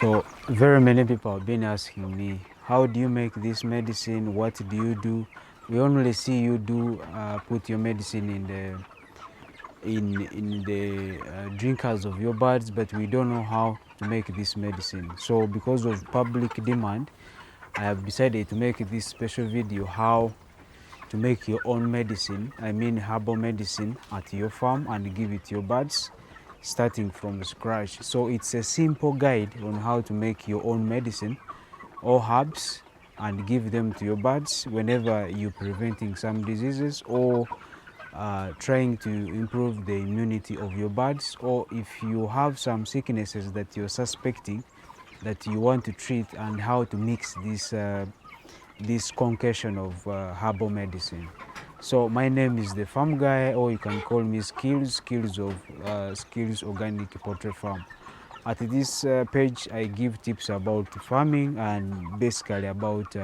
So very many people have been asking me, how do you make this medicine? What do you do? We only see you do put your medicine in the drinkers of your birds, but we don't know how to make this medicine. So because of public demand, I have decided to make this special video how to make your own medicine, I mean herbal medicine, at your farm and give it to your birds starting from scratch. So it's a simple guide on how to make your own medicine or herbs and give them to your birds whenever you're preventing some diseases or trying to improve the immunity of your birds, or if you have some sicknesses that you're suspecting that you want to treat, and how to mix this concoction of herbal medicine. So my name is the farm guy, or you can call me Skills Organic Poultry Farm. At this page, I give tips about farming and basically about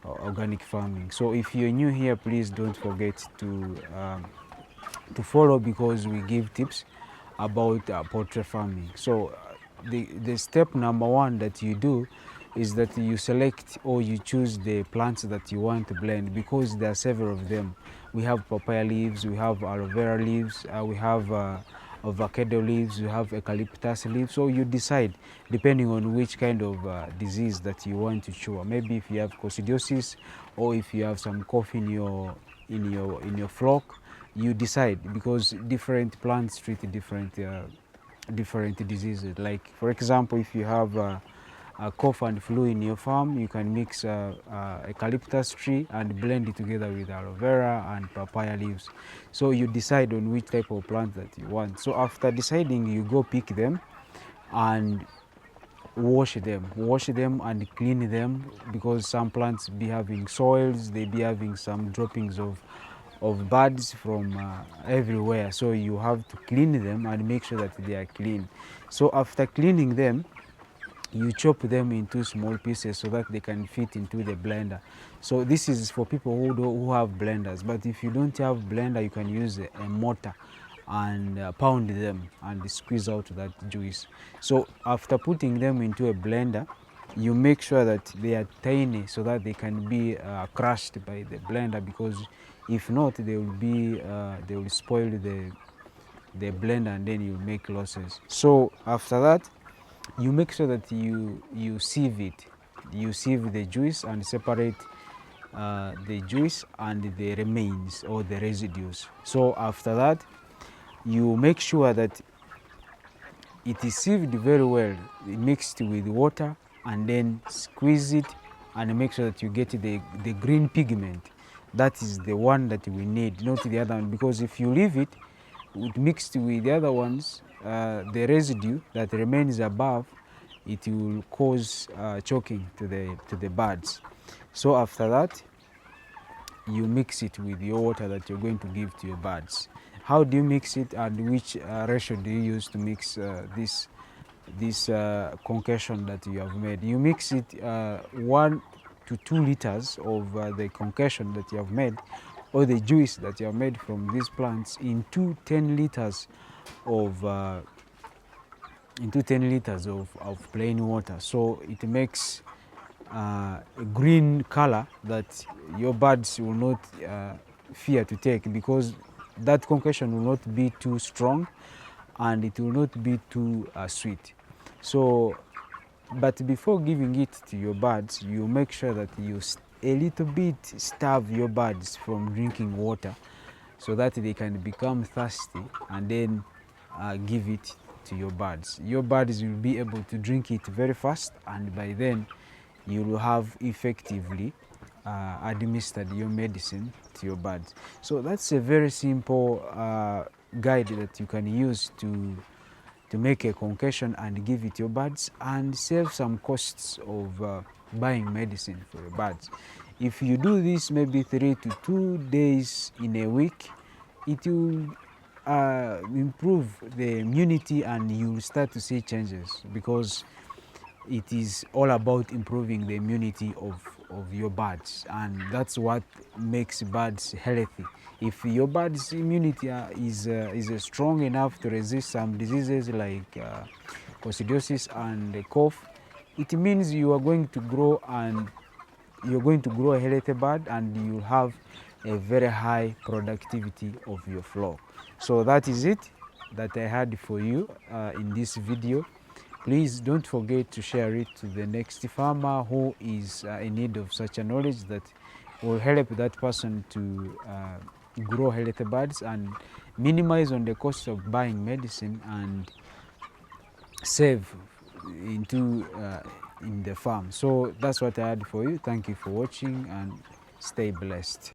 organic farming. So if you're new here, please don't forget to follow, because we give tips about poultry farming. So the step number one that you do is that you select or you choose the plants that you want to blend, because there are several of them. We have papaya leaves, we have aloe vera leaves, we have avocado leaves, we have eucalyptus leaves. So you decide depending on which kind of disease that you want to cure. Maybe if you have coccidiosis, or if you have some cough in your flock, you decide, because different plants treat different diseases. Like for example, if you have a cough and flu in your farm, you can mix eucalyptus tree and blend it together with aloe vera and papaya leaves. So you decide on which type of plant that you want. So after deciding, you go pick them and wash them and clean them, because some plants be having soils, they be having some droppings of birds from everywhere. So you have to clean them and make sure that they are clean. So after cleaning them, you chop them into small pieces so that they can fit into the blender. So this is for people who have blenders, but if you don't have blender, you can use a mortar and pound them and squeeze out that juice. So after putting them into a blender, you make sure that they are tiny so that they can be crushed by the blender, because if not, they will spoil the blender and then you make losses. So after that, you make sure that you sieve it. You sieve the juice and separate the juice and the remains or the residues. So after that, you make sure that it is sieved very well, mixed with water, and then squeeze it and make sure that you get the green pigment. That is the one that we need, not the other one, because if you leave it mixed with the other ones, the residue that remains above, it will cause choking to the birds. So after that, you mix it with your water that you're going to give to your birds. How do you mix it, and which ratio do you use to mix this concoction that you have made? You mix it 1 to 2 liters of the concoction that you have made, or the juice that you have made from these plants, into 10 liters of plain water. So it makes a green color that your birds will not fear to take, because that concoction will not be too strong and it will not be too sweet. So, but before giving it to your birds, you make sure that you a little bit starve your birds from drinking water, so that they can become thirsty, and then give it to your birds. Your birds will be able to drink it very fast, and by then you will have effectively administered your medicine to your birds. So that's a very simple guide that you can use to make a concoction and give it to your birds, and save some costs of buying medicine for your birds. If you do this maybe 3 to 2 days in a week, it will improve the immunity, and you will start to see changes, because it is all about improving the immunity of your birds, and that's what makes birds healthy. If your bird's immunity is strong enough to resist some diseases like coccidiosis and cough, it means you are going to grow a healthy bird, and you have a very high productivity of your flock. So that is it that I had for you in this video. Please don't forget to share it to the next farmer who is in need of such a knowledge that will help that person to grow healthy birds and minimize on the cost of buying medicine and save in the farm. So that's what I had for you. Thank you for watching and stay blessed.